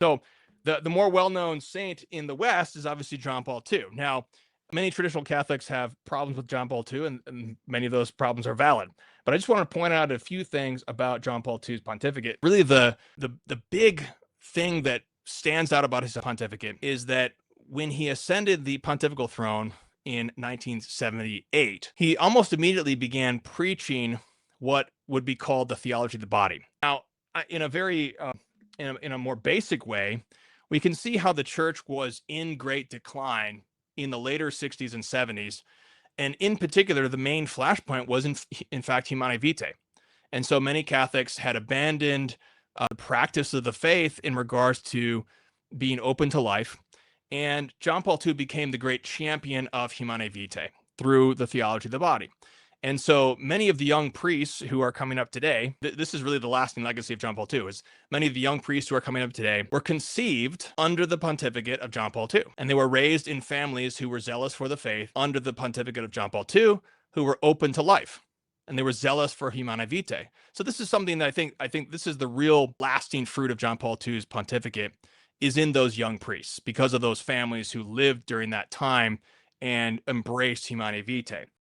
So the more well-known saint in the West is obviously John Paul II. Now, many traditional Catholics have problems with John Paul II, and many of those problems are valid. But I just want to point out a few things about John Paul II's pontificate. Really, the big thing that stands out about his pontificate is that when he ascended the pontifical throne in 1978, he almost immediately began preaching what would be called the theology of the body. Now, in a very in a more basic way, we can see how the church was in great decline in the later 60s and 70s. And in particular, the main flashpoint was, in fact, Humanae Vitae. And so many Catholics had abandoned the practice of the faith in regards to being open to life. And John Paul II became the great champion of Humanae Vitae through the theology of the body. And so many of the young priests who are coming up today, this is really the lasting legacy of John Paul II, is many of the young priests who are coming up today were conceived under the pontificate of John Paul II. And they were raised in families who were zealous for the faith under the pontificate of John Paul II, who were open to life. And they were zealous for Humanae Vitae. So this is something that I think this is the real lasting fruit of John Paul II's pontificate, is in those young priests, because of those families who lived during that time and embraced Humanae Vitae.